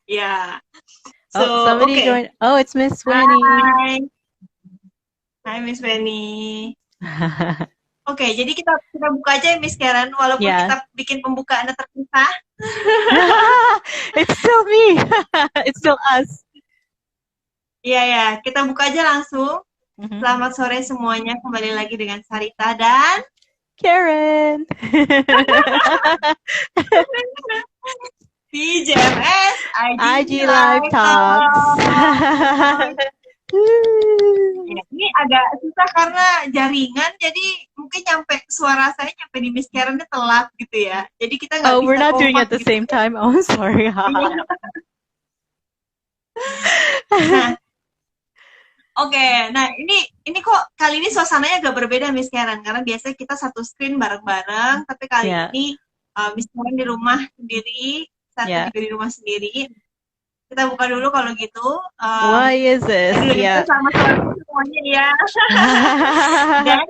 Yeah. Oh, So, somebody okay. joined. Oh, it's Miss Winnie. Hai. Hai Miss Benny. Oke, jadi kita kita buka aja ya Miss Karen, walaupun Yeah. kita bikin pembukaannya terpisah. It's still me. It's still us. Iya ya, kita buka aja langsung. Mhm. Selamat sore semuanya, kembali lagi dengan Sarita dan Karen. di JMS IGTV IG Live Live Talks. Talk. Ya, ini agak susah karena jaringan, jadi mungkin nyampe suara saya nyampe di Miss Karen telat gitu ya. Jadi kita nggak Oh, we're bisa not doing it kompak at the gitu. same time. Oh, I'm sorry. Iya. Nah, oke. Nah, ini kok kali ini suasananya agak berbeda Miss Karen karena biasanya kita satu screen bareng-bareng, tapi kali Yeah. ini Miss Karen di rumah sendiri, saya Yeah. juga di rumah sendiri. Kita buka dulu kalau gitu. Why is this? Aduh, Yeah. sama semuanya ya. Dan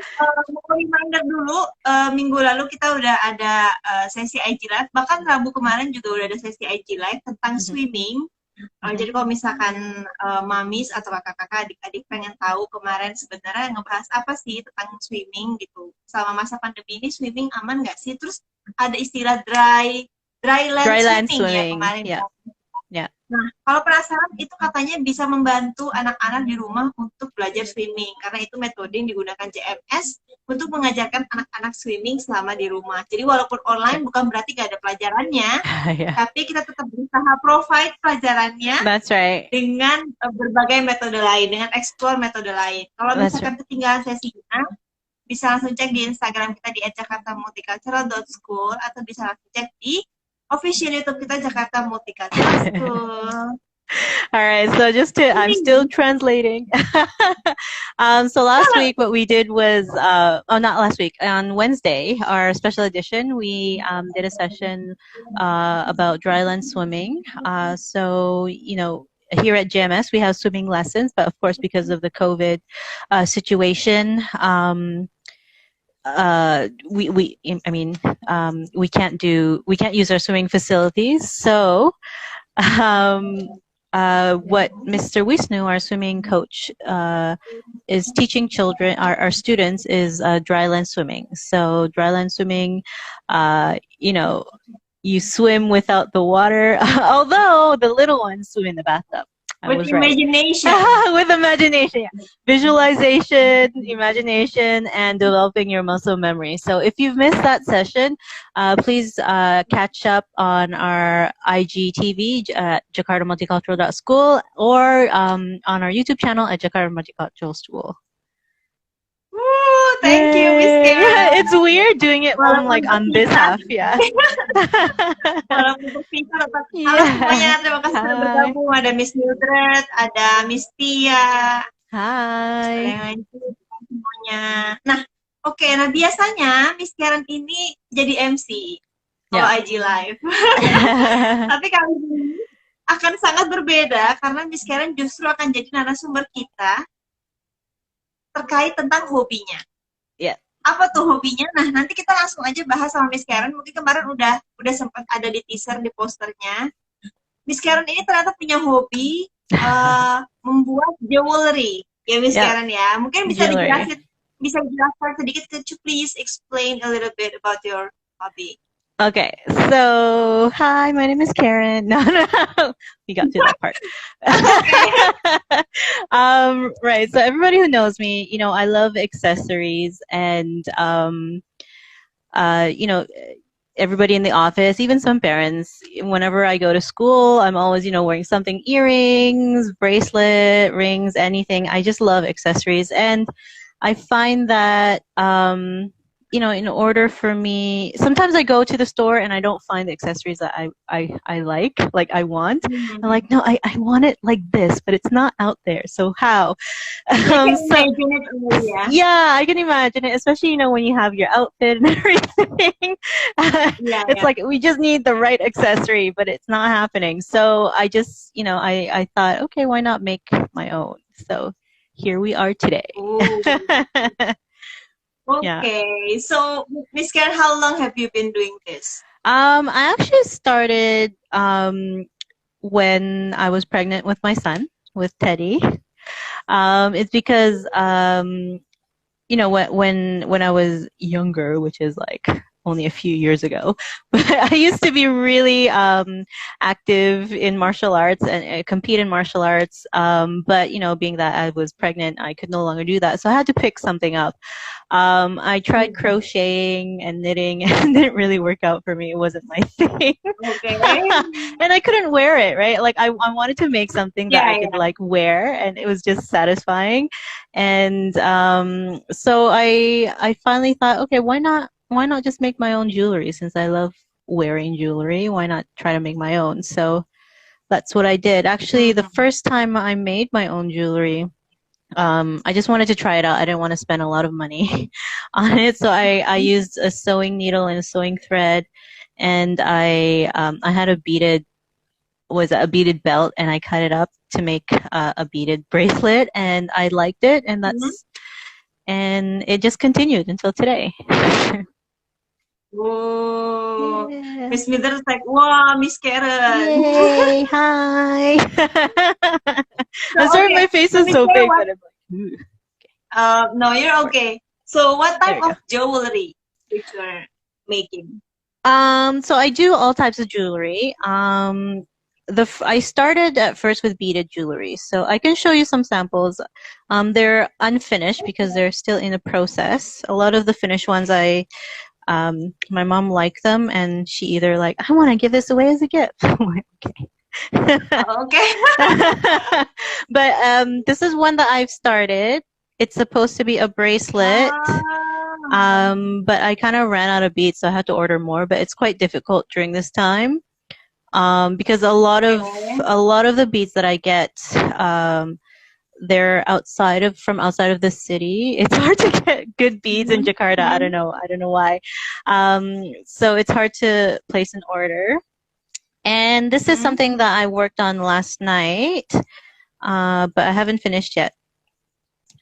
mau reminder dulu, minggu lalu kita udah ada sesi IG Live, bahkan Rabu kemarin juga udah ada sesi IG Live tentang Mhm. swimming. Jadi kalau misalkan mamis atau kakak-kakak adik-adik pengen tahu kemarin sebenarnya ngebahas apa sih tentang swimming gitu. Selama masa pandemi ini swimming aman nggak sih? Terus ada istilah dry land Dry land swimming ya swimming. kemarin. Yeah. Yeah. Nah, kalau penasaran itu katanya bisa membantu anak-anak di rumah untuk belajar swimming karena itu metode yang digunakan JMS untuk mengajarkan anak-anak swimming selama di rumah. Jadi walaupun Yeah. online bukan berarti gak ada pelajarannya, Yeah. tapi kita tetap berusaha provide pelajarannya That's right. dengan berbagai metode lain, dengan explore metode lain. Kalau That's right. misalkan ketinggalan sesinya, bisa langsung cek di Instagram kita di @jakartamulticultural.school atau bisa langsung cek di official YouTube kita Jakarta Multicultural School. All right, so I'm still translating. So last week, what we did was, not last week, on Wednesday, our special edition, we did a session about dryland swimming. So, here at JMS, we have swimming lessons, but of course, because of the COVID situation, we can't use our swimming facilities. So, what Mr. Wisnu, our swimming coach, is teaching children, our students, is dryland swimming. So dryland swimming, you swim without the water, although the little ones swim in the bathtub. With imagination. With imagination, yeah. Visualization, imagination, and developing your muscle memory. So if you've missed that session, please catch up on our IGTV at jakartamulticultural.school or on our YouTube channel at Jakarta Multicultural School. Woo, thank you, Ms.Karen. It's weird doing it on this half, yeah. Walaupun berpisah, halo semuanya, terima kasih sudah bergabung. Ada Miss Mildred, ada Miss Tia. Hai. Semuanya. Nah, oke. Nah biasanya Miss Karen ini jadi MC kalau IG Live. Tapi kali ini akan sangat berbeda karena Miss Karen justru akan jadi narasumber kita terkait tentang hobinya. Yeah. Apa tuh hobinya? Nah, nanti kita langsung aja bahas sama Miss Karen. Mungkin kemarin udah sempat ada di teaser di posternya. Miss Karen ini ternyata punya hobi membuat jewelry. Ya Miss Karen ya. Mungkin bisa dijelaskan sedikit. Could you please explain a little bit about your hobby? Okay, so hi, my name is Karen. No, we got to that part. Right. So everybody who knows me, I love accessories, and everybody in the office, even some parents. Whenever I go to school, I'm always, wearing something: earrings, bracelet, rings, anything. I just love accessories, and I find that in order for me, sometimes I go to the store and I don't find the accessories that I like I want. Mm-hmm. I'm like, no, I want it like this, but it's not out there. So how? Yeah, I can imagine it, especially, when you have your outfit and everything. It's like, we just need the right accessory, but it's not happening. So I just, I thought, okay, why not make my own? So here we are today. Okay, so Miss Karen, how long have you been doing this? I actually started when I was pregnant with my son, with Teddy. It's because you know, when I was younger, which is like only a few years ago, but I used to be really active in martial arts and compete in martial arts. But you know, being that I was pregnant, I could no longer do that, so I had to pick something up. I tried crocheting and knitting, and it didn't really work out for me. It wasn't my thing. Okay. And I couldn't wear it, right? Like I wanted to make something that I Yeah, could yeah. like wear, and it was just satisfying. And so I finally thought, okay, why not just make my own jewelry, since I love wearing jewelry? Why not try to make my own? So that's what I did. Actually, the Mm-hmm. first time I made my own jewelry, I just wanted to try it out. I didn't want to spend a lot of money on it, so I used a sewing needle and a sewing thread, and I had a beaded belt, and I cut it up to make a beaded bracelet, and I liked it, Mm-hmm. and it just continued until today. Oh, Yeah. Miss Mildred's like, wow, Miss Karen. Yay! Hi. So, I'm sorry, my okay. face So, is Miss so Karen, big, what? but I'm like, ooh. No, you're okay. So, what There type we go. of jewelry which you're making? So I do all types of jewelry. I started at first with beaded jewelry, so I can show you some samples. They're unfinished because they're still in the process. A lot of the finished ones, my mom liked them, and she either like, I want to give this away as a gift. I'm like, okay. Okay. But this is one that I've started. It's supposed to be a bracelet. Ah, But I kind of ran out of beads, so I had to order more. But it's quite difficult during this time, because okay. a lot of the beads that I get, they're from outside of the city. It's hard to get good beads in Mm-hmm. Jakarta. Mm-hmm. I don't know why. So it's hard to place an order. And this is Mm-hmm. something that I worked on last night, but I haven't finished yet.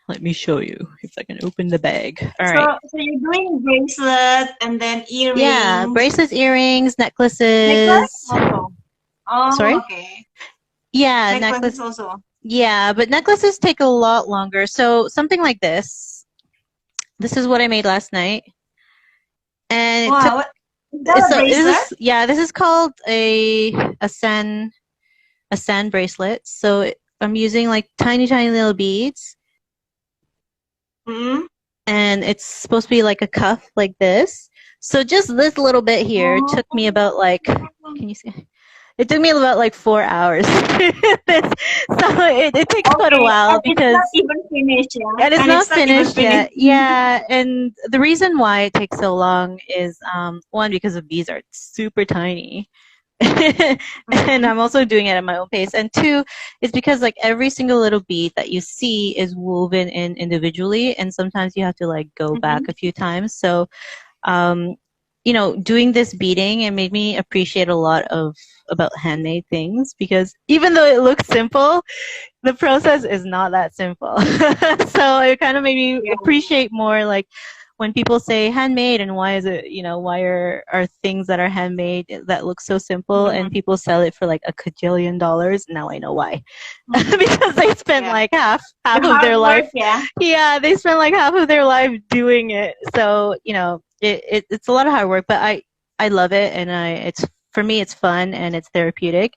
Let me show you if I can open the bag. All right. So you're doing bracelet and then Yeah, earrings, bracelets, earrings, necklace necklaces. also. Oh, Sorry? okay. Yeah, Necklaces necklace. also. Yeah, but necklaces take a lot longer. So something like this. This is what I made last night, and it took. Wow, what is that a bracelet? This is called a sand bracelet. So I'm using like tiny little beads, Mm-hmm. and it's supposed to be like a cuff like this. So just this little bit here took me Oh. about like, can you see? It took me about like 4 hours. It takes quite a Okay, while and it's not because, even finished, yeah? and it's And not it's not even finished finished. yet. Yeah, and the reason why it takes so long is one, because the bees are super tiny. And Mm-hmm. I'm also doing it at my own pace. And two, it's because like every single little bead that you see is woven in individually, and sometimes you have to like go back Mm-hmm. a few times. So um, you know, doing this beading, it made me appreciate a lot of about handmade things, because even though it looks simple, the process is not that simple. So it kind of made me Yeah. appreciate more like when people say handmade, and why is it, you know, why are things that are handmade that look so simple and Mm-hmm. people sell it for like $1 kajillion. Now I know why. Mm-hmm. Because they spent Yeah. like The half of hard their work, life. yeah. Yeah, they spent like half of their life doing it. So, you know, it's a lot of hard work, but I love it, and it's, for me it's fun and it's therapeutic,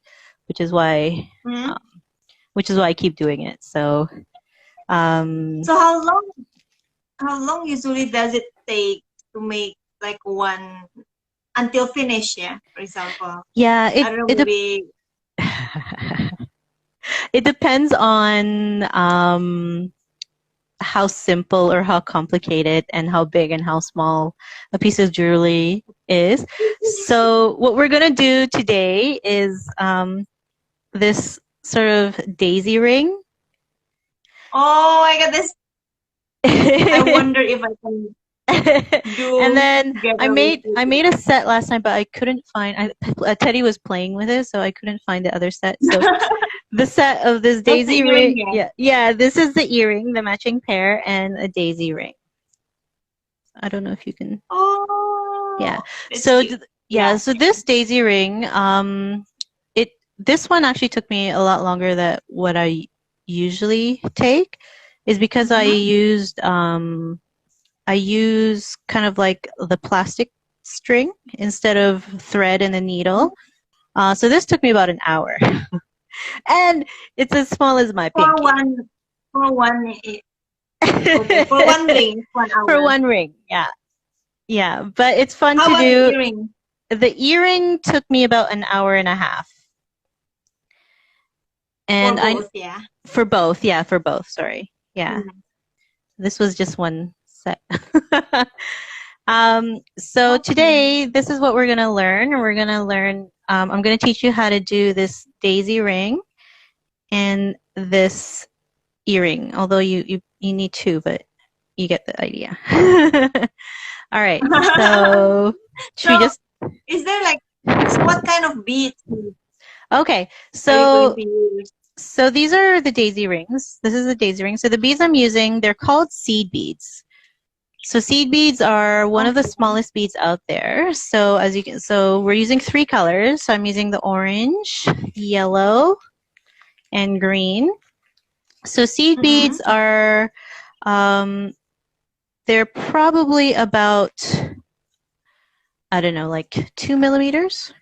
which is why Mm-hmm. um, I keep doing it. So, um, So how long usually does it take to make like one until finish, yeah, for example? yeah, I don't know, maybe it depends on how simple or how complicated and how big and how small a piece of jewelry is. So what we're gonna do today is this sort of daisy ring. oh my god, this I wonder if I can And do then together with you. I made a set last night, but I couldn't find. Teddy was playing with it, so I couldn't find the other set. So the set of this That's the daisy earring, ring, yeah. yeah, this is the earring, the matching pair, and a daisy ring. I don't know if you can. Yeah. Oh, it's So cute. Yeah. so this daisy ring, it this one actually took me a lot longer than what I usually take, is because I used I use kind of like the plastic string instead of thread and a needle. So this took me about an hour, and it's as small as my For pinky. Okay, for one ring, 1 hour. For one ring, yeah. Yeah, but it's fun How to about do. the earring? The earring took me about an hour and a half. And For both, yeah. For both, yeah, for both, sorry. Yeah. This was just one set. So today, this is what we're going to learn. We're going to learn, I'm going to teach you how to do this daisy ring and this earring, although you need two, but you get the idea. All right, so should we just... Is there like, what kind of beads Okay, are you going to use? so these are the daisy rings. This is the daisy ring. So the beads I'm using, they're called seed beads. So seed beads are one of the smallest beads out there. So as you can, so we're using 3 colors. So I'm using the orange, yellow, and green. So seed beads are, they're probably about, I don't know, like 2 millimeters.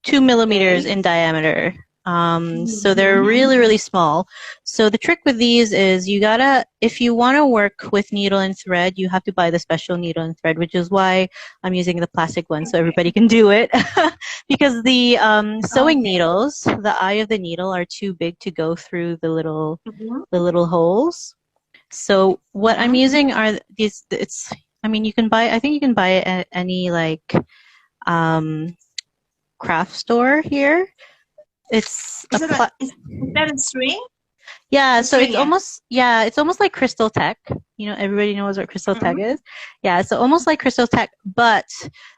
2 millimeters in diameter. So they're really, really small. So the trick with these is you gotta, if you want to work with needle and thread, you have to buy the special needle and thread, which is why I'm using the plastic one so everybody can do it. Because the sewing needles, the eye of the needle, are too big to go through the little holes. So what I'm using are these. It's, I mean, you can buy. I think you can buy it at any like craft store here. It's is that a string? Yeah, so it's almost, yeah, it's almost like Crystal Tech. You know, everybody knows what Crystal Tech is. Yeah, so almost like Crystal Tech, but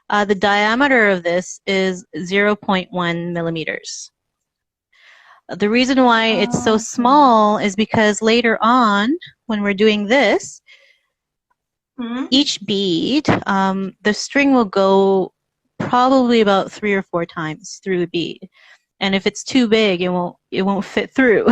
the diameter of this is 0.1 millimeters. The reason why it's so small is because later on, when we're doing this, each bead, the string will go probably about 3 or 4 times through the bead. And if it's too big, it won't fit through.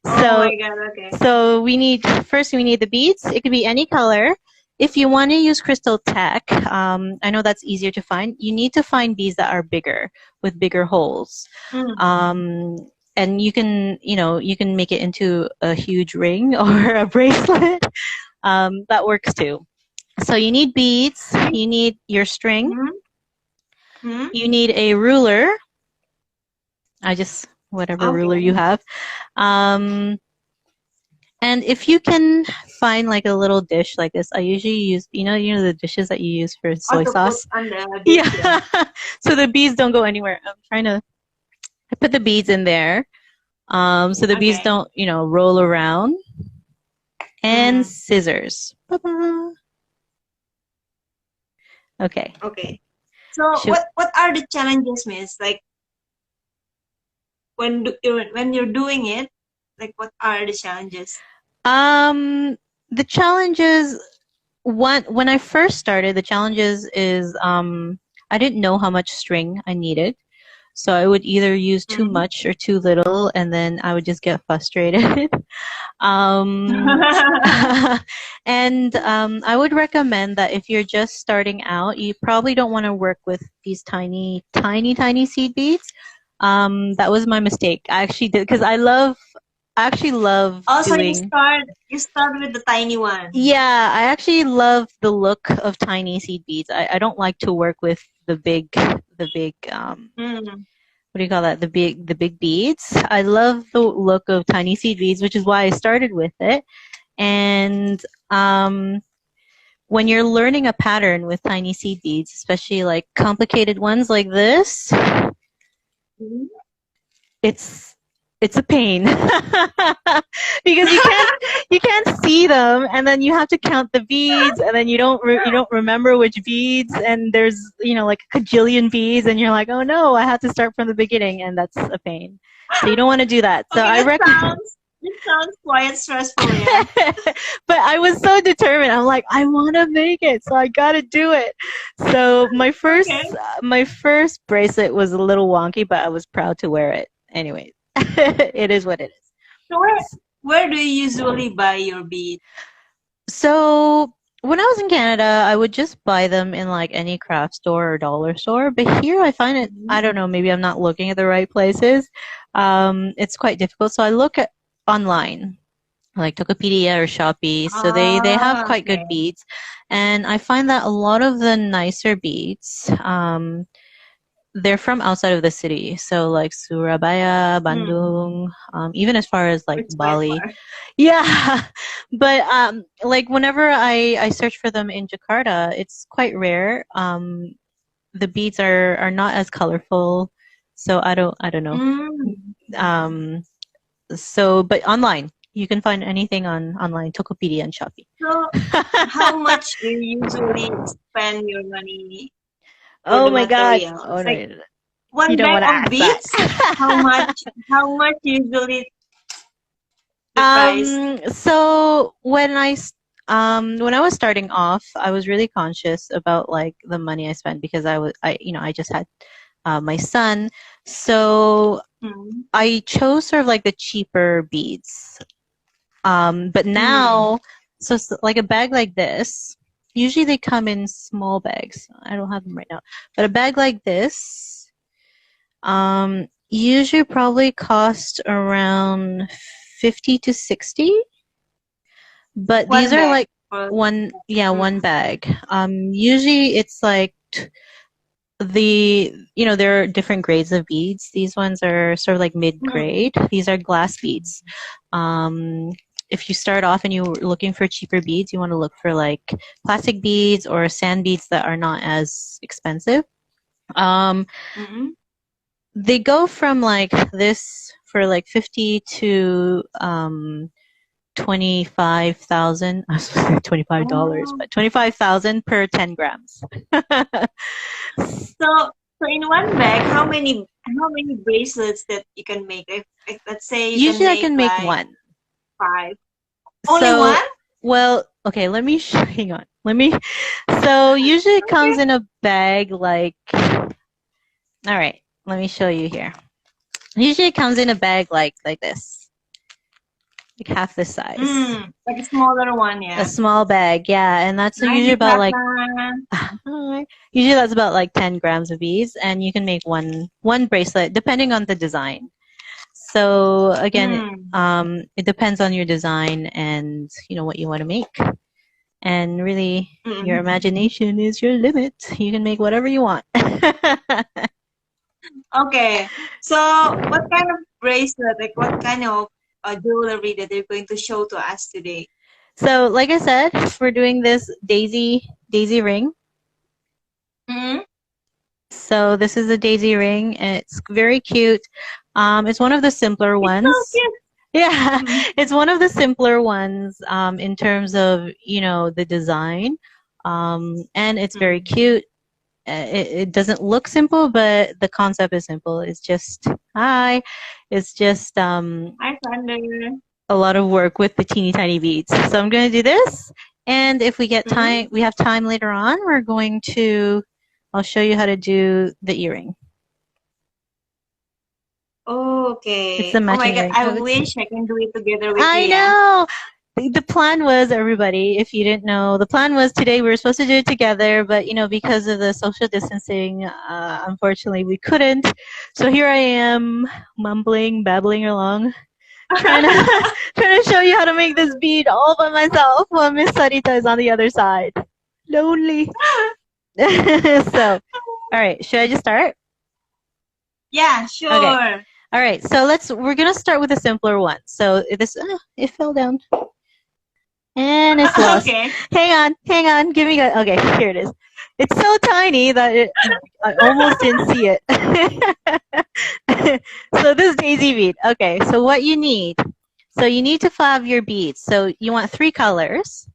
So we need the beads. It could be any color. If you want to use Crystal Tech, I know that's easier to find. You need to find beads that are bigger with bigger holes. And you can make it into a huge ring or a bracelet. That works too. So you need beads. You need your string. You need a ruler. Whatever ruler you have. And if you can find like a little dish like this, I usually use, you know the dishes that you use for soy sauce? Yeah. So the beads don't go anywhere. I put the beads in there. So the beads don't, roll around. And scissors. Ba-ba. Okay. So what are the challenges, Miss? Like when you're doing it, like what are the challenges? The challenges, when I first started, the challenges is I didn't know how much string I needed. So I would either use too much or too little, and then I would just get frustrated. And I would recommend that if you're just starting out, you probably don't want to work with these tiny, tiny, tiny seed beads. That was my mistake. I actually did, because I actually love doing... you start with the tiny one. Yeah, I actually love the look of tiny seed beads. I don't like to work with the big what do you call that? The big beads. I love the look of tiny seed beads, which is why I started with it. And when you're learning a pattern with tiny seed beads, especially like complicated ones like this, it's a pain because you can't see them, and then you have to count the beads, and then you don't remember which beads, and there's like a cajillion beads, and you're like, oh no, I have to start from the beginning, and that's a pain. So you don't want to do that. So I recommend. It sounds quite stressful, yeah. But I was so determined. I'm like, I want to make it, so I got to do it. So Okay. my first bracelet was a little wonky, but I was proud to wear it. Anyway, it is what it is. So where do you usually buy your beads? So when I was in Canada, I would just buy them in like any craft store or dollar store. But here I find it, I don't know, maybe I'm not looking at the right places. It's quite difficult. So I look at online, like Tokopedia or Shopee. So they have Ah, quite good okay. beads. And I find that a lot of the nicer beads, they're from outside of the city. So like Surabaya, Hmm. Bandung, even as far as like It's quite Bali. far. Yeah, but like whenever I search for them in Jakarta, it's quite rare. The beads are not as colorful, so I don't know. Mm. Um, so but online you can find anything on online, Tokopedia and Shopee. So how much do you usually spend your money for Oh the my God! material? Oh It's like no, you one don't bag want to of ask that. beads. How much usually the price? So when I was starting off, I was really conscious about like the money I spent because I just had my son. So Hmm. I chose sort of like the cheaper beads. But Hmm. now, like a bag like this, usually they come in small bags. I don't have them right now, but a bag like this, usually probably cost around 50 to 60. But these One are bag like for. one Hmm. bag. Usually it's like there are different grades of beads. These ones are sort of like Hmm. mid-grade. These are glass beads. Um, if you start off and you're looking for cheaper beads, you want to look for like plastic beads or sand beads that are not as expensive. Um, Hmm. they go from like this for like 50 to 25,000. I was supposed to say $25, Oh. but 25,000 per 10 grams. So in one bag, how many bracelets that you can make? If let's say you can Usually I make can make like one. 5. Only So, one? well, okay, hang on. So usually it comes Okay. in a bag like, all right, let me show you here. Usually it comes in a bag like this, like half this size. Like a smaller one, A yeah. small bag, yeah, and that's Ay, usually di about like plata. usually that's about like 10 grams of beads, and you can make one bracelet depending on the design. So again, Hmm. it depends on your design and what you want to make. And really, your Mm. imagination is your limit. You can make whatever you want. Okay. So what kind of bracelet, like what kind of jewelry that you're going to show to us today? So, like I said, we're doing this daisy ring. Hmm. So this is a daisy ring. It's very cute. It's one of the simpler It's so ones. cute. Yeah, Mm. it's one of the simpler ones in terms of the design, and it's very Mm. cute. It doesn't look simple, but the concept is simple. It's just hi. It's just Hi, Thunder. a lot of work with the teeny tiny beads. So I'm going to do this, and if Hmm. we have time later on, I'll show you how to do the earring. It's the Okay. Oh my matching God, earring. I Oh, it's wish I can do it together with you, I yeah. know. The plan was, everybody, if you didn't know, the plan was today we were supposed to do it together, but because of the social distancing, unfortunately we couldn't. So here I am, mumbling, babbling along, trying to trying to show you how to make this bead all by myself while Miss Sarita is on the other side. Lonely. So, all right, should I just start? Yeah, Okay. sure. All right. So we're gonna start with a simpler one. So it fell down and it's lost. Okay. Hang on. Give me a, okay. Here it is. It's so tiny that I almost didn't see it. So this daisy bead. Okay. So what you need. So you need to have your beads. So you want 3 colors.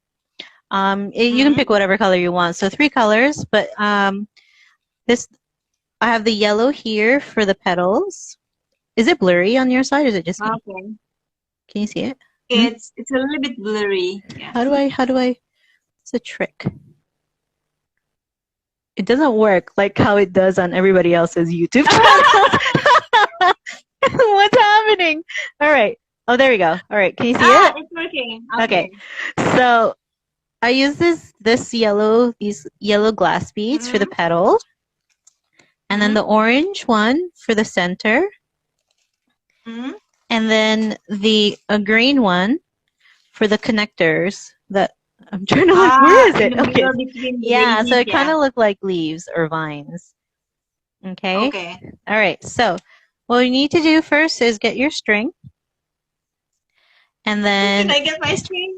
You can Hmm. pick whatever color you want. So 3 colors, but this I have the yellow here for the petals. Is it blurry on your side or is it just me? Okay. Can you see it? It's a little bit blurry. Yeah. How do I, it's a trick. It doesn't work like how it does on everybody else's YouTube channels. What's happening? All right. Oh, there we go. All right. Can you see it? It's working. Okay. So I use these yellow glass beads for the petal, and then the orange one for the center, and then the green one for the connectors. That I'm trying to look. Where is it? Okay. Yeah. So it kind of look like leaves or vines. Okay. Okay. All right. So what we need to do first is get your string, and then can I get my string?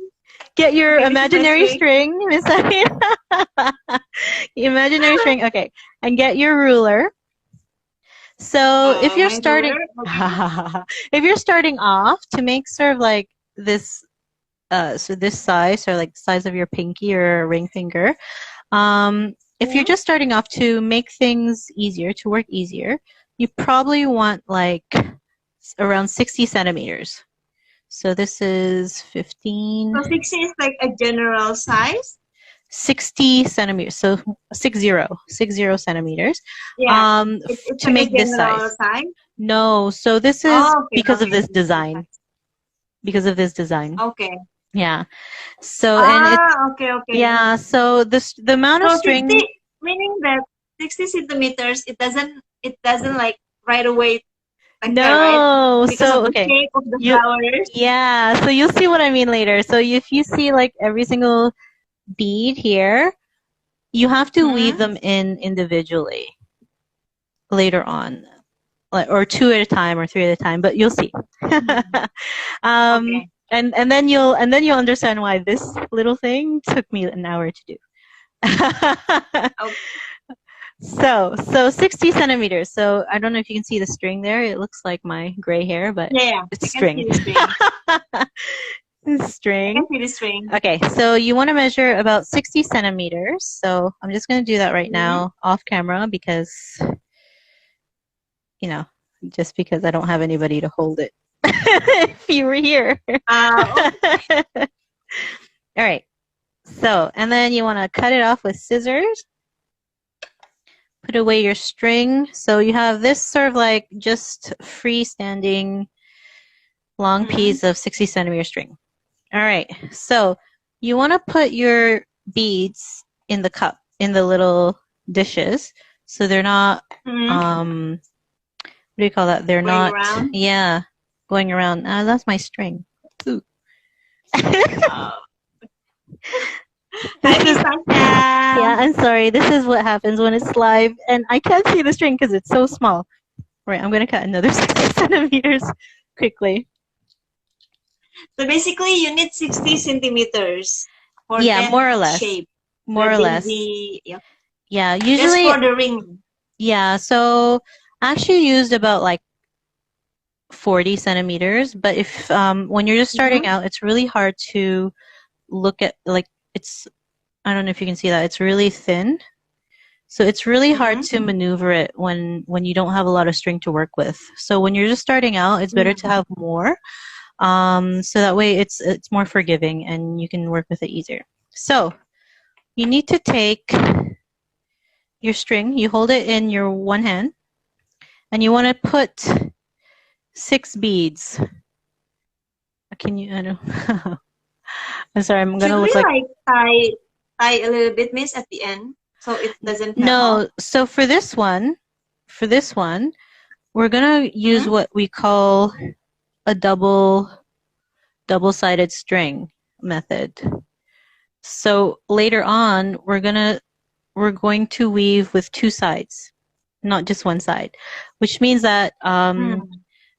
Get your imaginary string, Miss Karen. Imaginary string. Okay, and get your ruler. So if you're starting, if you're starting off to make sort of like this, so this size or like the size of your pinky or ring finger. If you're just starting off to make things easier, to work easier, you probably want like around 60 centimeters. So this is 15. So 60 is like a general size? 60 centimeters. So 60 centimeters. Yeah. It's to like make this size. No. So this is because of this design. Because of this design. Okay. Yeah. So and okay. Yeah. So the amount of string. 60, meaning that 60 centimeters. It doesn't like right away. Like no, right? So okay. Shape of the flowers. Yeah, so you'll see what I mean later. So if you see like every single bead here, you have to weave them in individually later on, like or 2 at a time or 3 at a time. But you'll see. Okay. And then you'll understand why this little thing took me an hour to do. Okay. So 60 centimeters. So I don't know if you can see the string there. It looks like my gray hair, but it's string. String. I can see the string. Okay, so you want to measure about 60 centimeters. So I'm just going to do that right now off camera because, just because I don't have anybody to hold it. If you were here. All right. So, and then you want to cut it off with scissors. Put away your string. So you have this sort of like just freestanding long piece of 60 centimeter string. All right. So you want to put your beads in the cup, in the little dishes. So they're not, what do you call that? They're going not, around? Yeah, going around. That's my string. Ooh. Yeah, I'm sorry. This is what happens when it's live, and I can't see the string because it's so small. Right, I'm going to cut another 60 centimeters quickly. So basically, you need 60 centimeters for that more or less. Shape. More or less. Yeah, usually. Just for the ring. Yeah, so I actually used about like 40 centimeters, but if when you're just starting out, it's really hard to look at, like, I don't know if you can see that, it's really thin. So it's really hard to maneuver it when you don't have a lot of string to work with. So when you're just starting out, it's better to have more. So that way it's more forgiving and you can work with it easier. So you need to take your string, you hold it in your one hand, and you want to put 6 beads. Can you, I don't know. I'm sorry, I'm going to look like tie a little bit, Miss, at the end, so it doesn't come No, off. So for this one, we're going to use what we call a double-sided string method. So later on, we're going to weave with 2 sides, not just one side, which means that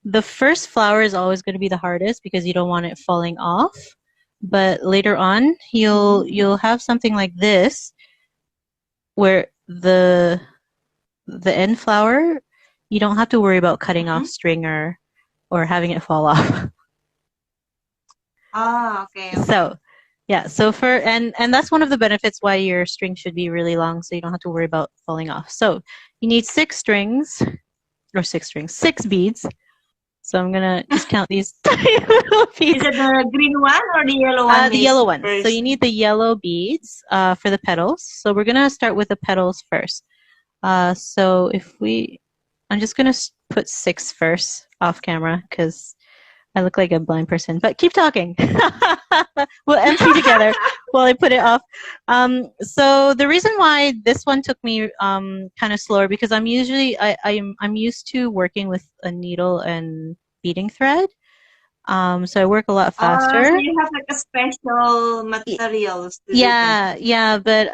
the first flower is always going to be the hardest because you don't want it falling off. But later on, you'll have something like this, where the end flower, you don't have to worry about cutting off string or having it fall off. Okay. So, yeah. So and that's one of the benefits why your string should be really long, so you don't have to worry about falling off. So you need 6 beads. So I'm gonna just count these tiny little beads. Is it the green one or the yellow one? The yellow one. First? So you need the yellow beads for the petals. So we're gonna start with the petals first. So I'm just gonna put 6 first off camera because I look like a blind person. But keep talking. We'll empty together while I put it off. So the reason why this one took me kind of slower because I'm used to working with a needle and beading thread. So I work a lot faster. So you have like a special materials to do that. Yeah, but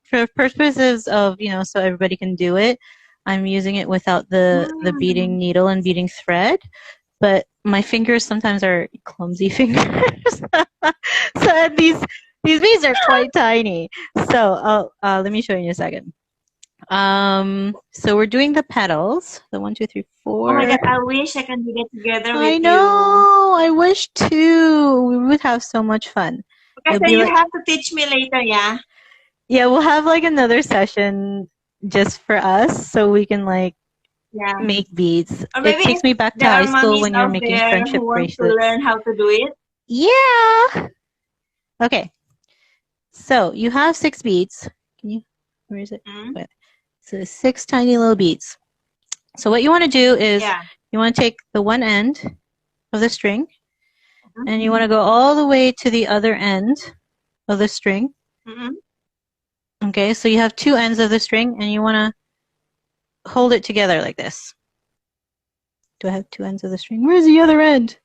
for purposes of, so everybody can do it, I'm using it without the beading needle and beading thread. But my fingers sometimes are clumsy fingers. So these beads are quite tiny. So let me show you in a second. So we're doing the petals. The 1, 2, 3, 4. Oh my god, I wish I can do that together with I know. I wish too. We would have so much fun. Okay, so you have to teach me later, yeah? Yeah, we'll have like another session just for us so we can make beads. Or maybe it takes me back to high school when you're making friendship bracelets. To learn how to do it. Yeah. Okay. So you have 6 beads. Where is it? So 6 tiny little beads. So what you want to do is you want to take the one end of the string and you want to go all the way to the other end of the string. Okay, so you have 2 ends of the string and you want to hold it together like this. Do I have 2 ends of the string? Where's the other end?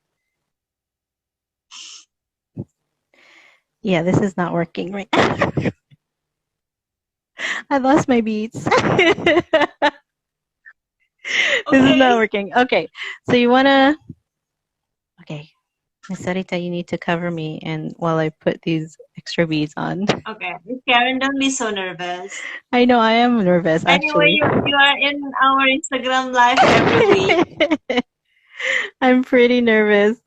Yeah, this is not working right now. I lost my beads. This is not working. Okay, so you want to... Okay, Miss Sarita, you need to cover me and while I put these extra beads on. Okay, Miss Karen, don't be so nervous. I know, I am nervous, actually. Anyway, you are in our Instagram live every week. I'm pretty nervous.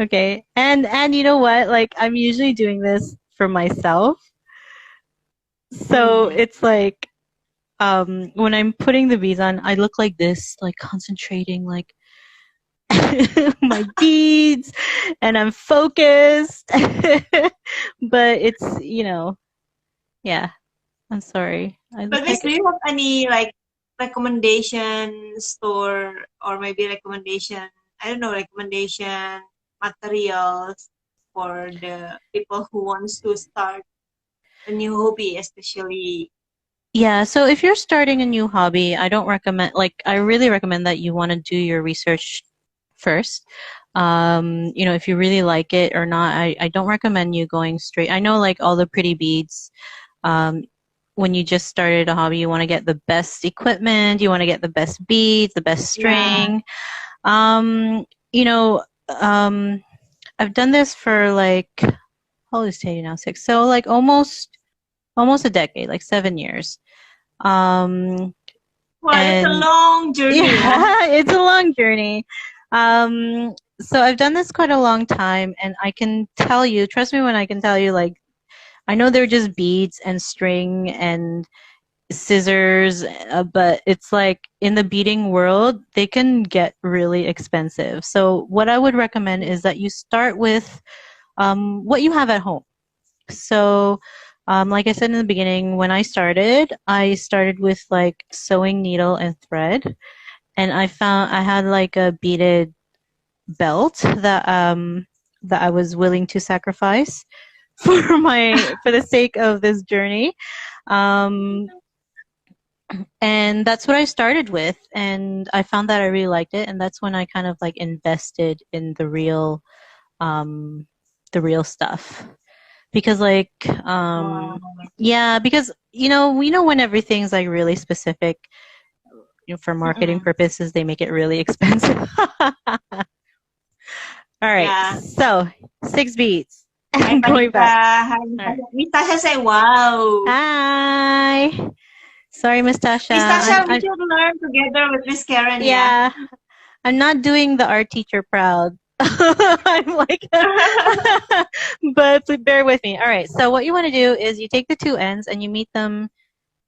Okay, and you know what? Like, I'm usually doing this for myself. So it's like, when I'm putting the beads on, I look like this, like concentrating, like my beads, and I'm focused. But it's, yeah, I'm sorry. But Miss, do you have any like recommendation store or maybe recommendation materials for the people who wants to start a new hobby, especially? Yeah, so if you're starting a new hobby, I really recommend that you want to do your research first. If you really like it or not, I don't recommend you going straight. I know like all the pretty beads, when you just started a hobby, you want to get the best equipment, you want to get the best beads, the best string. I've done this for like, how old is Teddy now? 6. So like almost a decade, like 7 years. Wow, it's a long journey. Yeah, it's a long journey. So I've done this quite a long time, and I can tell you, trust me when I can tell you, like, I know they're just beads and string and scissors, but it's like in the beading world, they can get really expensive. So what I would recommend is that you start with what you have at home. So like I said in the beginning, when I started with like sewing needle and thread, and I found I had like a beaded belt that I was willing to sacrifice for the sake of this journey. And that's what I started with, and I found that I really liked it, and that's when I kind of like invested in the real stuff. Because like, yeah, because, we know when everything's like really specific, for marketing purposes, they make it really expensive. All right, so 6 beads. I'm going back. Miss Tasha say, wow. Hi. Sorry, Miss Tasha. Miss Tasha, we should learn together with Miss Karen. Yeah. I'm not doing the art teacher proud. I'm like, but bear with me. All right. So what you want to do is you take the 2 ends and you meet them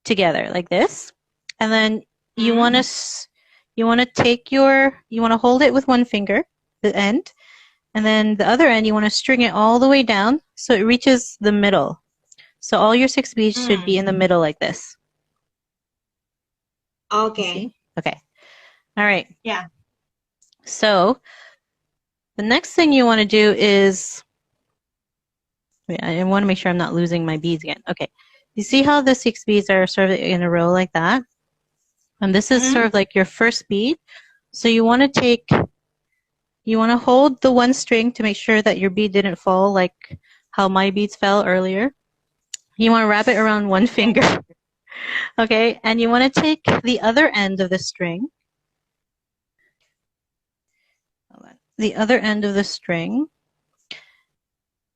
together like this, and then you want to you want to hold it with one finger, the end, and then the other end, you want to string it all the way down so it reaches the middle. So all your 6 beads should be in the middle like this. Okay. See? Okay. All right. Yeah. So the next thing you want to do is, wait, I want to make sure I'm not losing my beads again. Okay. You see how the 6 beads are sort of in a row like that? And this is sort of like your first bead. So you want to hold the one string to make sure that your bead didn't fall like how my beads fell earlier. You want to wrap it around one finger. Okay, and you want to take the other end of the string. The other end of the string.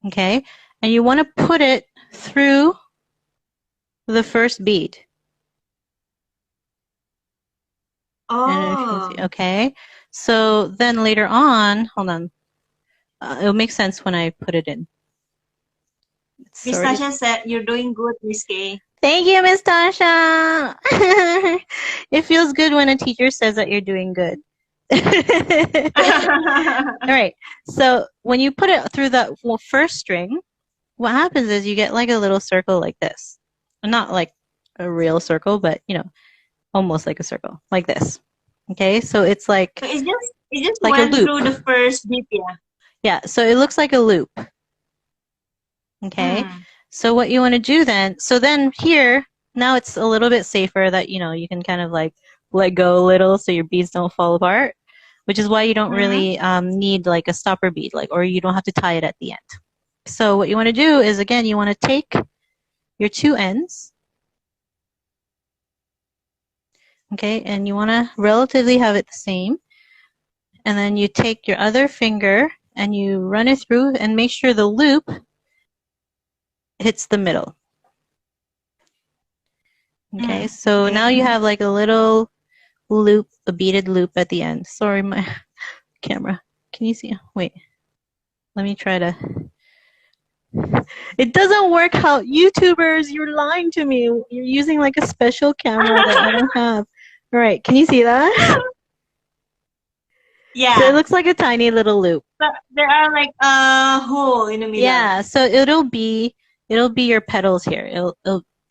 Okay, and you want to put it through the first bead. Oh. Okay, so then later on, hold on. It'll make sense when I put it in. Miss Tasha said you're doing good, Miss K. Thank you, Miss Tasha. It feels good when a teacher says that you're doing good. All right. So when you put it through that first string, what happens is you get like a little circle like this. Not like a real circle, but you know, almost like a circle, like this. Okay, so it's like So it just like went a loop. through the first beat, yeah. Yeah, so it looks like a loop. Okay, so what you want to do then, so then here, now it's a little bit safer that, you know, you can kind of like let go a little so your beads don't fall apart, which is why you don't really need like a stopper bead, like, or you don't have to tie it at the end. So what you want to do is, again, you want to take your 2 ends, okay, and you want to relatively have it the same, and then you take your other finger and you run it through and make sure the loop hits the middle. Okay, so now you have like a little loop, a beaded loop at the end. Sorry, my camera. Can you see? Wait, let me try to. It doesn't work how YouTubers, you're lying to me. You're using like a special camera that I don't have. All right, can you see that? Yeah. So it looks like a tiny little loop. But there are like a hole in the middle. Yeah, so it'll be your petals here.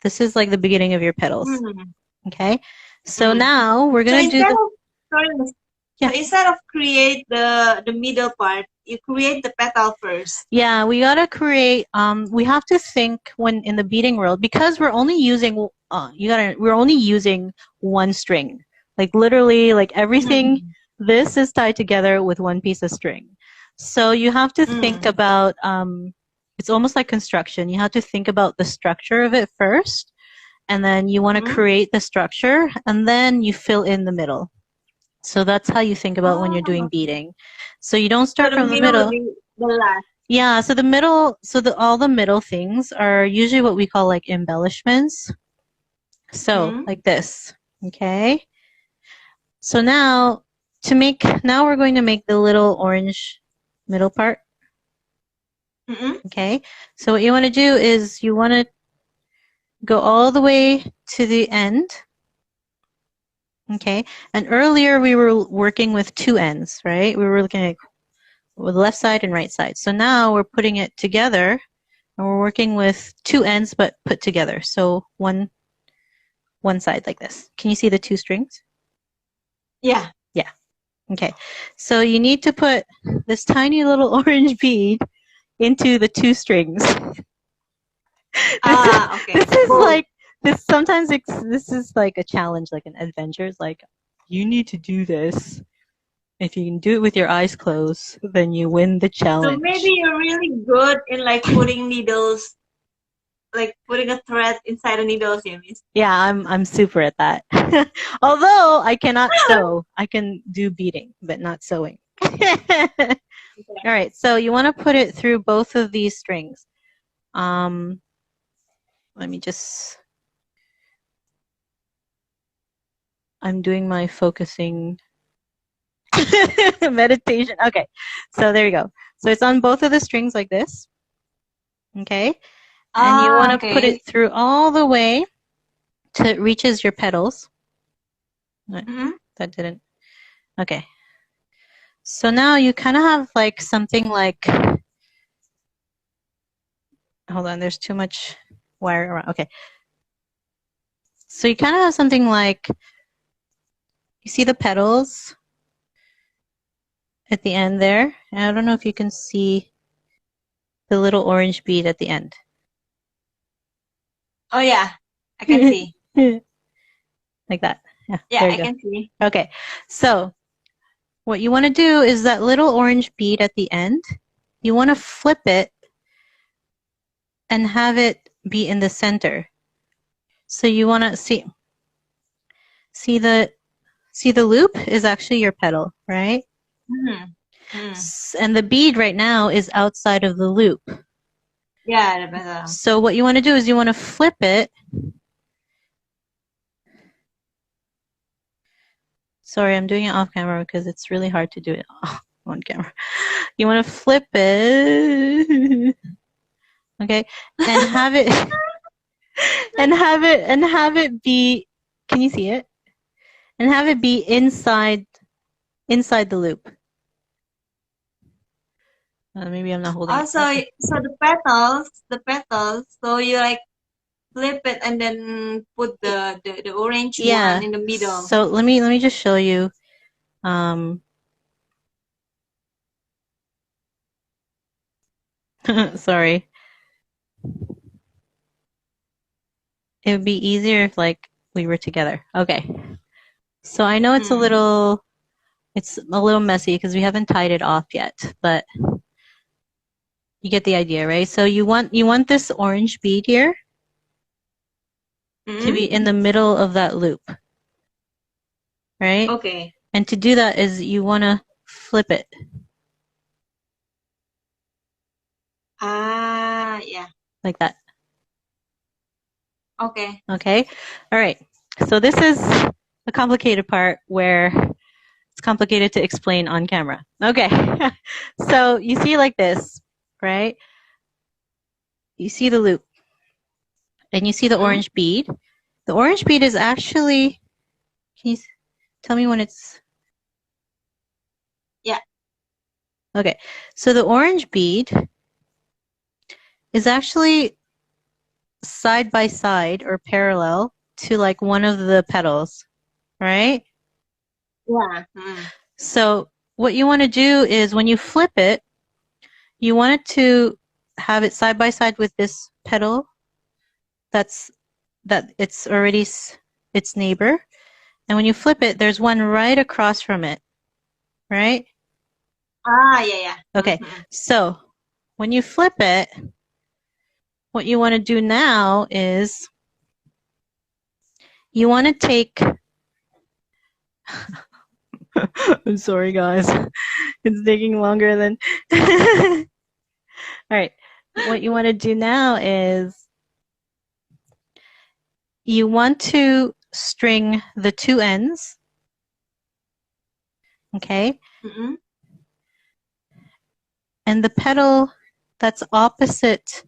This is like the beginning of your petals. Okay, so now we're gonna do the. So instead of create the middle part, you create the petal first. Yeah, we gotta create. We have to think when in the beading world, because we're only using. We're only using one string. Like literally, like everything. This is tied together with one piece of string. So you have to think about. It's almost like construction. You have to think about the structure of it first, and then you want to create the structure, and then you fill in the middle. So that's how you think about when you're doing beading. So you don't start from the middle. The last. Yeah, so the middle, all the middle things are usually what we call like embellishments. So like this, okay? So now we're going to make the little orange middle part. Okay, so what you want to do is you want to go all the way to the end. Okay, and earlier we were working with 2 ends, right? We were looking at with left side and right side. So now we're putting it together, and we're working with 2 ends but put together. So one side like this. Can you see the 2 strings? Yeah. Yeah. Okay. So you need to put this tiny little orange bead into the 2 strings. This is like this. Sometimes this is like a challenge, like an adventure. It's like you need to do this. If you can do it with your eyes closed, then you win the challenge. So maybe you're really good in like putting needles, like putting a thread inside the needles, you miss. Yeah, I'm super at that. Although I cannot sew, I can do beading, but not sewing. All right, so you want to put it through both of these strings. Let me just. I'm doing my focusing meditation. Okay, so there you go. So it's on both of the strings like this. Okay, and you want to put it through all the way till it reaches your petals. That didn't. Okay. So now you kind of have like something like, hold on, there's too much wire around. Okay. So you kind of have something like, you see the petals at the end there? And I don't know if you can see the little orange bead at the end. Oh yeah, I can see. Like that. Yeah, Yeah, there you I go. can see. Okay. So what you want to do is that little orange bead at the end, you want to flip it and have it be in the center. So you want to see the loop is actually your petal, right? And the bead right now is outside of the loop. Yeah, the petal. So what you want to do is you want to flip it. Sorry, I'm doing it off camera because it's really hard to do it on camera. You want to flip it, okay, and have it and have it be. Can you see it? And have it be inside the loop. Maybe I'm not holding it. So the petals. So you like flip it and then put the orange one in the middle. So let me just show you. Sorry. It would be easier if like we were together. Okay. So I know it's a little messy because we haven't tied it off yet, but you get the idea, right? So you want this orange bead here to be in the middle of that loop, right? Okay. And to do that is you want to flip it. Yeah. Like that. Okay. Okay. All right. So this is the complicated part where it's complicated to explain on camera. Okay. So you see like this, right? You see the loop and you see the orange bead. The orange bead is actually, can you tell me when it's? Yeah. Okay. So the orange bead is actually side by side or parallel to like one of the petals, right? Yeah. So what you want to do is when you flip it, you want it to have it side by side with this petal that it's already its neighbor. And when you flip it, there's one right across from it, right? Yeah. Okay. So when you flip it, what you want to do now is you want to take I'm sorry guys. It's taking longer than all right. What you want to do now is you want to string the two ends. Okay. And the petal that's opposite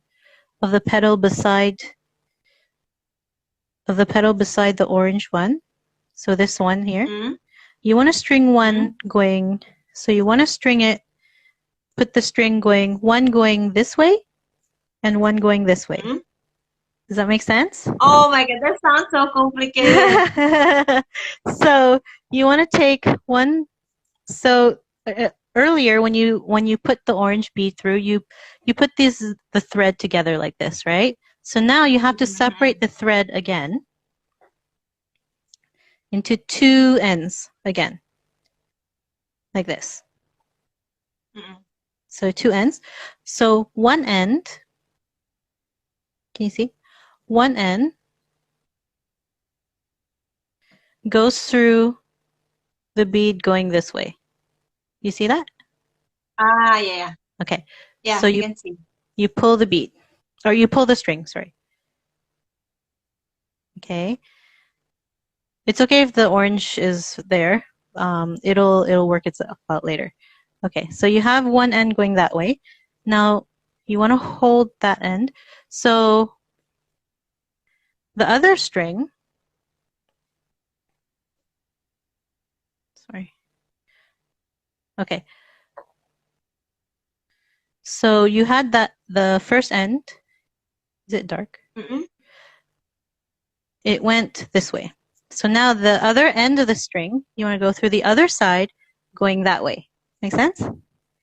of the petal beside the orange one. So this one here. You want to string one going, so you want to string it, put the string going, one going this way and one going this way. Does that make sense? Oh my god, that sounds so complicated. So you want to take one, so earlier when you put the orange bead through, you put the thread together like this, right? So now you have to separate the thread again into two ends again, like this. So two ends. So one end, can you see? One end goes through the bead going this way. You see that? Yeah. Okay. Yeah, so you can see. You pull the bead, or you pull the string, sorry. Okay. It's okay if the orange is there. It'll work itself out later. Okay, so you have one end going that way. Now you want to hold that end. So the other string, sorry. Okay. So you had the first end. Is it dark? It went this way. So now the other end of the string, you want to go through the other side, going that way. Make sense? Okay.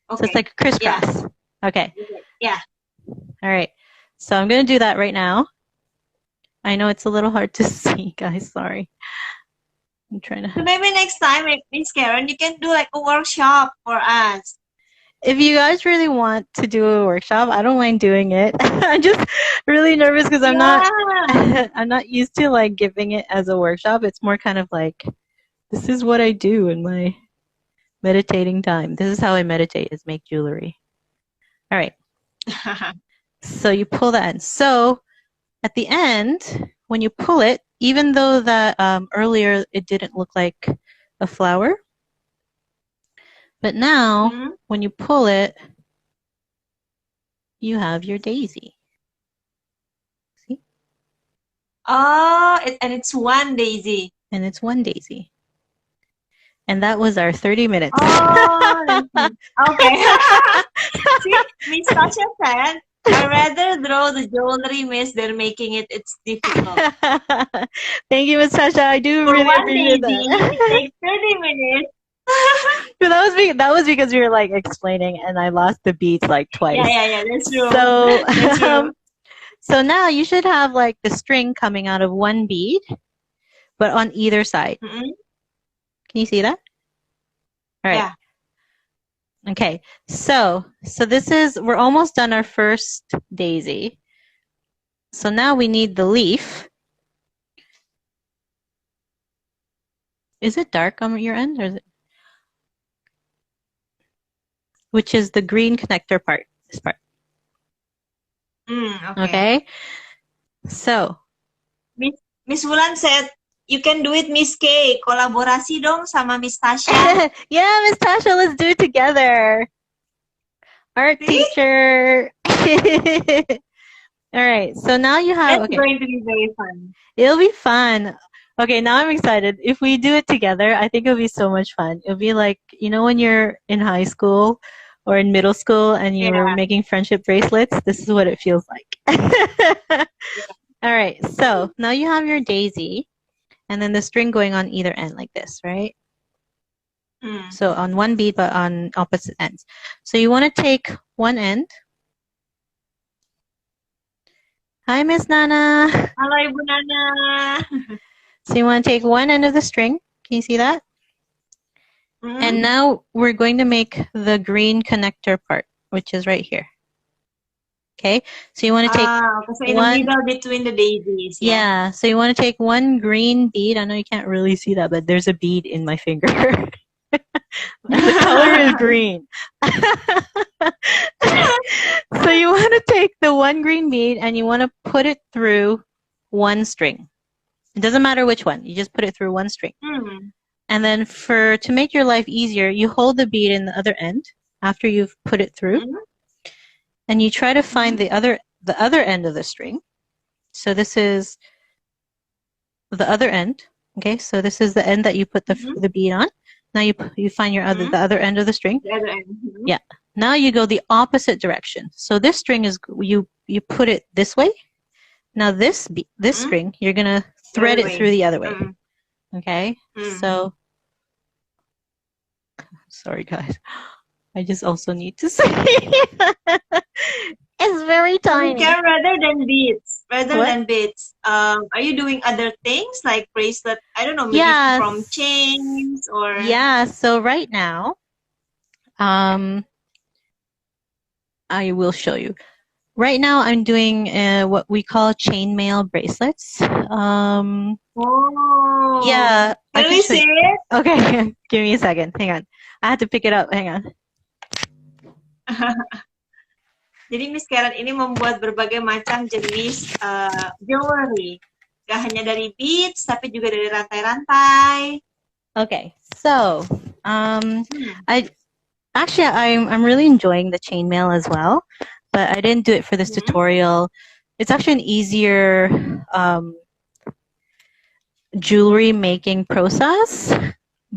So it's like crisscross. Yeah. Okay. Yeah. All right. So I'm going to do that right now. I know it's a little hard to see, guys. Sorry. I'm trying to. So maybe next time, Ms.Karen, you can do like a workshop for us. If you guys really want to do a workshop, I don't mind doing it. I'm just really nervous because I'm not I'm not used to like giving it as a workshop. It's more kind of like, this is what I do in my meditating time. This is how I meditate, is make jewelry. All right. So you pull that in. So at the end, when you pull it, even though that earlier it didn't look like a flower, but now when you pull it, you have your daisy. See? Oh, and it's one daisy. And it's one daisy. And that was our 30 minutes. Oh, okay. See, Miss Tasha said, I'd rather draw the jewelry, miss, than making it. It's difficult. Thank you, Miss Tasha. I do really appreciate that. It takes 30 minutes. But that was because we were like explaining, and I lost the beats like twice. Yeah, that's true. So, that's true. So now you should have like the string coming out of one bead, but on either side. Can you see that? All right. Yeah. Okay. So this is, we're almost done our first daisy. So now we need the leaf. Is it dark on your end, or is it? Which is the green connector part, this part. Okay. So. Miss Wulan said, you can do it, Miss K. Kolaborasi dong sama Miss Tasha. Yeah, Miss Tasha, let's do it together. Art teacher. All right. So now you have. It's going to be very fun. It'll be fun. Okay, now I'm excited. If we do it together, I think it'll be so much fun. It'll be like, you know, when you're in high school or in middle school and you were making friendship bracelets, this is what it feels like. All right, so now you have your daisy and then the string going on either end like this, right? So on one bead, but on opposite ends. So you want to take one end. Hi, Miss Nana. Hello, Ibu Nana. So you want to take one end of the string. Can you see that? And now we're going to make the green connector part, which is right here. Okay, so you want to take so in the middle between the daisies. Yeah, so you want to take one green bead. I know you can't really see that, but there's a bead in my finger. The color is green. So you want to take the one green bead and you want to put it through one string. It doesn't matter which one. You just put it through one string. And then to make your life easier, you hold the bead in the other end after you've put it through. And you try to find the other end of the string. So this is the other end. Okay, so this is the end that you put the bead on. Now you find your the other end of the string. The other end. Yeah. Now you go the opposite direction. So this string is you put it this way. Now this string, you're gonna thread it through the other way. Okay. So sorry guys. I just also need to say it's very tiny. Rather than beads, are you doing other things like bracelet? I don't know, maybe from chains or. Yeah. So right now, I will show you. Right now, I'm doing what we call chainmail bracelets. Oh. Yeah. Can we see it? Okay. Give me a second. Hang on. I had to pick it up. Hang on. Jadi Miss Karen ini membuat berbagai macam jenis jewelry. Gak hanya dari beads, tapi juga dari rantai-rantai. Okay, so I'm really enjoying the chainmail as well, but I didn't do it for this tutorial. It's actually an easier jewelry making process,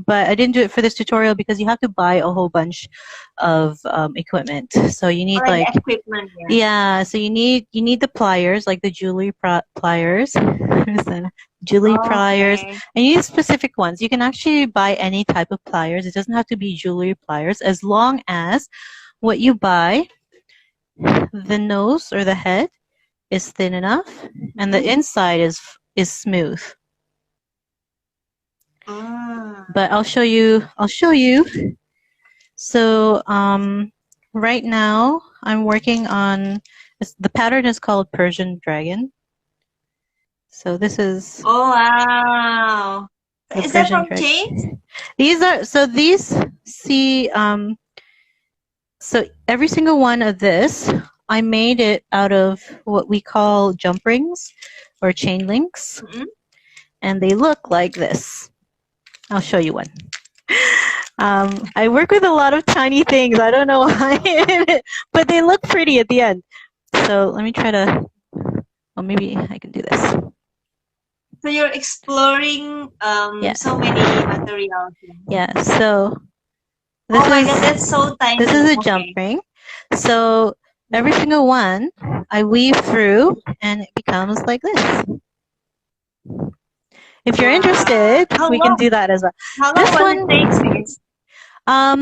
but I didn't do it for this tutorial because you have to buy a whole bunch of equipment. So you need Like like, the equipment, yeah. yeah, so you need the pliers, like the jewelry pliers. Jewelry pliers, Okay. and you need specific ones. You can actually buy any type of pliers. It doesn't have to be jewelry pliers, as long as what you buy, the nose or the head, is thin enough, and the inside is smooth. But I'll show you. So right now I'm working on, the pattern is called Persian Dragon. So this is, Oh wow. the Is that Persian from Dragon. chains? So every single one of this, I made it out of what we call jump rings or chain links. And they look like this. I'll show you one. I work with a lot of tiny things. I don't know why, but they look pretty at the end. So let me try to, well, maybe I can do this. So you're exploring so many materials. Yeah, so oh my god, that's so tiny. this is a jump ring. So every single one I weave through and it becomes like this. If you're interested, we can do that as well. How long will it take, sis?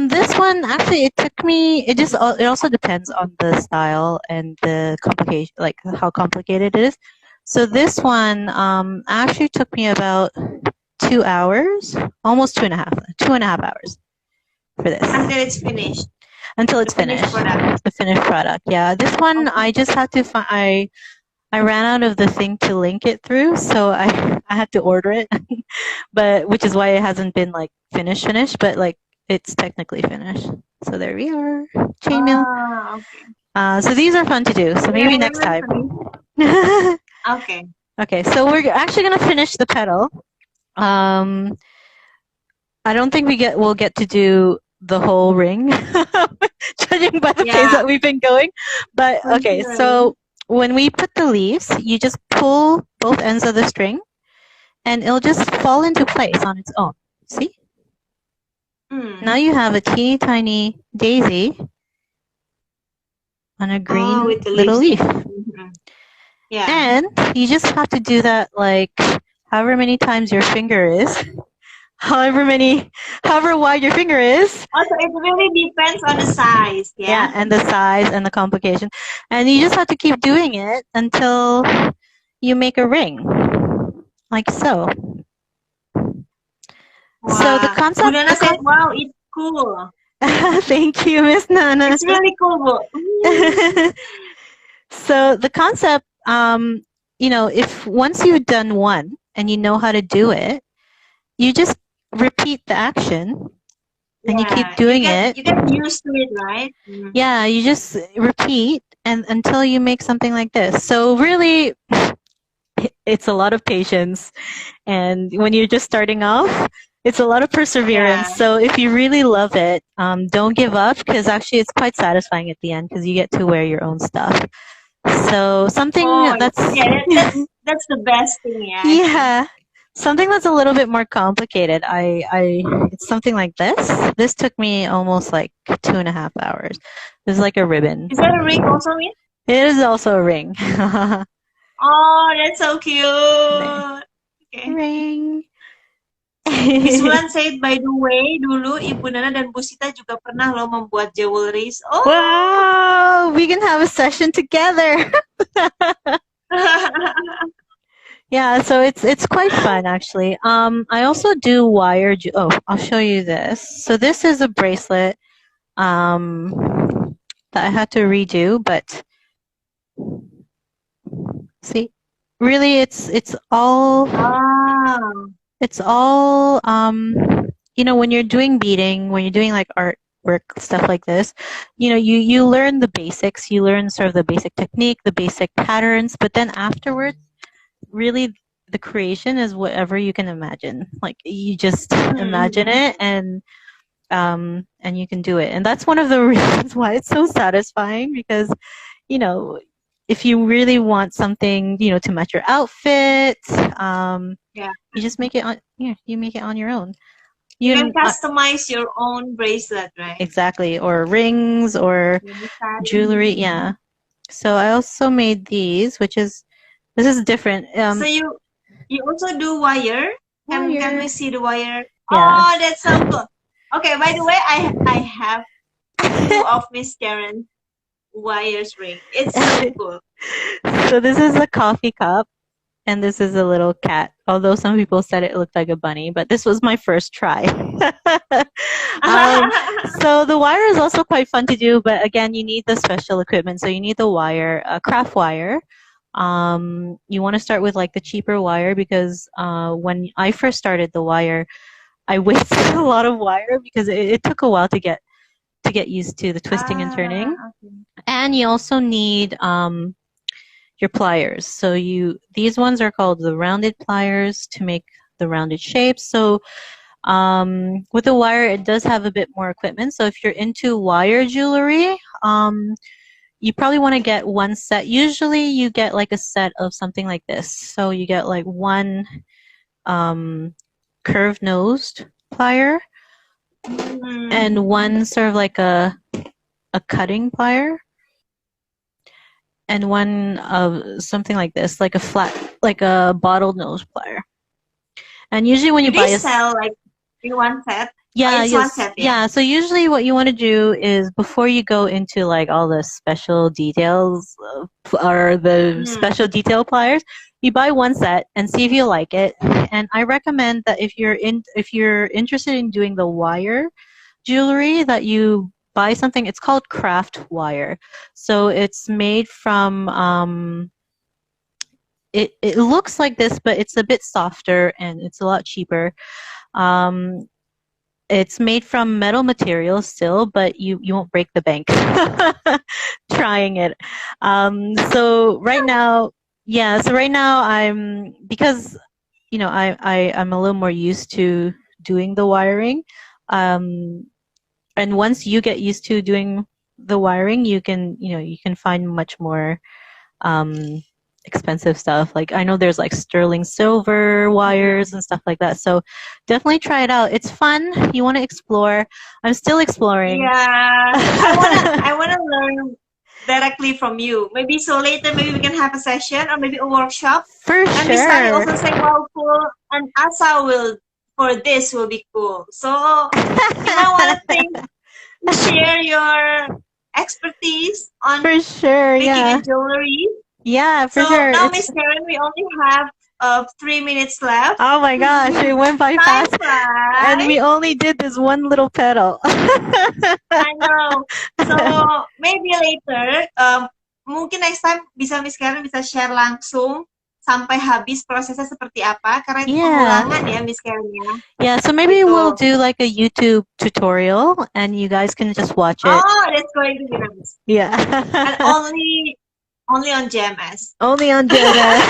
This one, actually, it took me, it also depends on the style and the complication, like how complicated it is. So this one actually took me about 2 hours, almost 2.5 hours for this. Until it's finished. Until it's finished. The finished product, yeah. This one, I just had to find, I ran out of the thing to link it through, so I had to order it, but which is why it hasn't been like finished, but like it's technically finished. So there we are, chainmail. Okay. So these are fun to do. So maybe next time. Okay. Okay. So we're actually gonna finish the petal. I don't think we'll get to do the whole ring, judging by the pace that we've been going. But okay, so when we put the leaves, you just pull both ends of the string, and it'll just fall into place on its own. See? Now you have a teeny tiny daisy on a green little leaf. Yeah. And you just have to do that like however many times your finger is. However wide your finger is. Also, it really depends on the size. Yeah, and the size and the complication. And you just have to keep doing it until you make a ring. Like so. Wow. So the concept... Nana said, wow, it's cool. Thank you, Miss Nana. It's really cool. So the concept, you know, if once you've done one and you know how to do it, you just repeat the action and you keep doing it. You get used to it, right? Yeah, you just repeat and until you make something like this. So really, it's a lot of patience. And when you're just starting off, it's a lot of perseverance. So if you really love it, don't give up, because actually it's quite satisfying at the end because you get to wear your own stuff. So something that's the best thing. Yeah. Something that's a little bit more complicated. It's something like this. This took me almost like 2.5 hours. It's like a ribbon. Is that a ring also, Min? It is also a ring. Oh, that's so cute. Okay. Ring. Miss Wulan said, by the way, dulu Ibu Nana dan Bu Sita juga pernah loh membuat jewelries. Oh, wow! We can have a session together. Yeah, so it's quite fun actually. I also do wire. I'll show you this. So this is a bracelet that I had to redo, but see, really, it's all you know, when you're doing beading, when you're doing like artwork stuff like this, you know, you learn the basics, you learn sort of the basic technique, the basic patterns, but then afterwards, really the creation is whatever you can imagine. Like you just imagine it and you can do it. And that's one of the reasons why it's so satisfying, because, you know, if you really want something, you know, to match your outfit, you just make it on, you make it on your own. You can customize your own bracelet, right? Exactly, or rings or jewelry. Yeah. So I also made these, this is different. So you also do wire? Can we see the wire? Yeah. Oh, that's so cool. Okay, by the way, I have two of Ms.Karen's wires ring. It's so cool. So this is a coffee cup, and this is a little cat. Although some people said it looked like a bunny, but this was my first try. So the wire is also quite fun to do, but again, you need the special equipment. So you need the wire, craft wire. You want to start with like the cheaper wire because when I first started the wire, I wasted a lot of wire because it took a while to get used to the twisting and turning. Okay. And you also need your pliers. So these ones are called the rounded pliers to make the rounded shapes. So with the wire, it does have a bit more equipment. So if you're into wire jewelry, you probably want to get one set. Usually you get like a set of something like this. So you get like one curved nosed plier and one sort of like a cutting plier and one of something like this, like a flat, like a bottle nose plier. And usually when you buy a sell like in one set. Yeah, it's one set, yeah. So usually what you want to do is before you go into like all the special details or the special detail pliers, you buy one set and see if you like it. And I recommend that if you're interested in doing the wire jewelry, that you buy something. It's called craft wire. So it's made from it looks like this, but it's a bit softer and it's a lot cheaper. It's made from metal materials still, but you won't break the bank trying it. So right now because I'm a little more used to doing the wiring. And once you get used to doing the wiring, you can find much more expensive stuff. Like I know there's like sterling silver wires and stuff like that. So definitely try it out. It's fun. You want to explore. I'm still exploring. Yeah, I wanna learn directly from you. Maybe so later, maybe we can have a session or maybe a workshop. For and sure. Miss Karen also say, "Wow, cool," and Asa will be cool. So want to share your expertise on for sure, making yeah. a jewelry. Yeah, for so sure. Now, Miss Karen, we only have 3 minutes left. Oh my gosh, it went by fast. And we only did this one little petal. I know. So maybe later, mungkin next time bisa Miss Karen bisa share langsung sampai habis prosesnya seperti apa, karena itu pengulangan ya Miss Karen ya. Yeah, so maybe we'll do like a YouTube tutorial and you guys can just watch it. Oh, that's going to be nice. Yeah. And only on JMS. Only on JMS.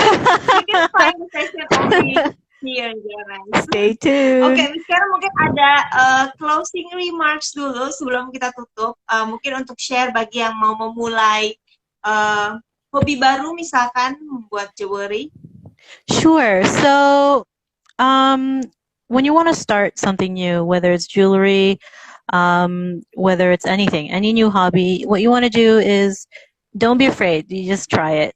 You can find the session only here in JMS. Stay tuned. Oke, sekarang mungkin ada closing remarks dulu sebelum kita tutup. Mungkin untuk share bagi yang mau memulai hobi baru, misalkan membuat jewelry. Sure. So, when you want to start something new, whether it's jewelry, whether it's anything, any new hobby, what you want to do is don't be afraid. You just try it.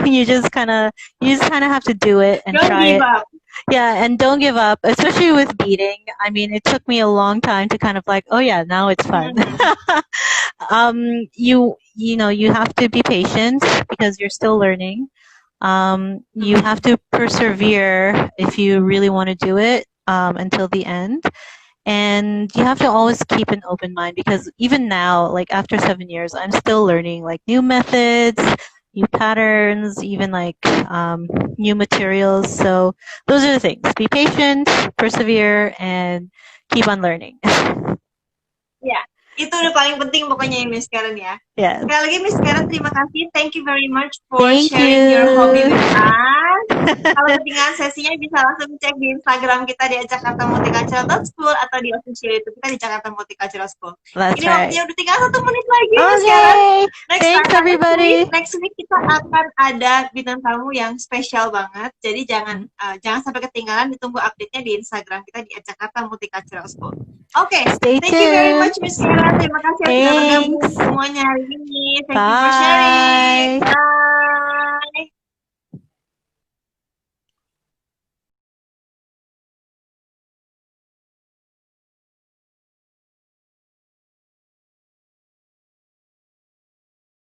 you just kind of have to do it and try it. Don't give up. Yeah, and don't give up, especially with beading. I mean, it took me a long time to kind of like, oh yeah, now it's fun. You have to be patient because you're still learning. You have to persevere if you really want to do it until the end. And you have to always keep an open mind because even now, like after 7 years, I'm still learning like new methods, new patterns, even like new materials. So those are the things. Be patient, persevere, and keep on learning. Yeah. Itu udah paling penting pokoknya ya Miss Karen ya. Yeah. Sekali lagi Miss Karen, terima kasih. Thank you very much for sharing your hobby with us. Kalau ketinggalan sesinya bisa langsung cek di Instagram kita di Jakarta Multicultural School atau di official YouTube kita di Jakarta Multicultural School. That's Ini right. waktunya udah tinggal 1 menit lagi, Miss Okay. Karen. Thanks everybody. Next week kita akan ada bintang tamu yang spesial banget. Jadi jangan sampai ketinggalan, ditunggu update-nya di Instagram kita di Jakarta Multicultural School. Oke, Stay thank you very tuned. much, Miss Karen. Terima kasih sudah bergabung semuanya hari ini. Thank you for sharing. Bye.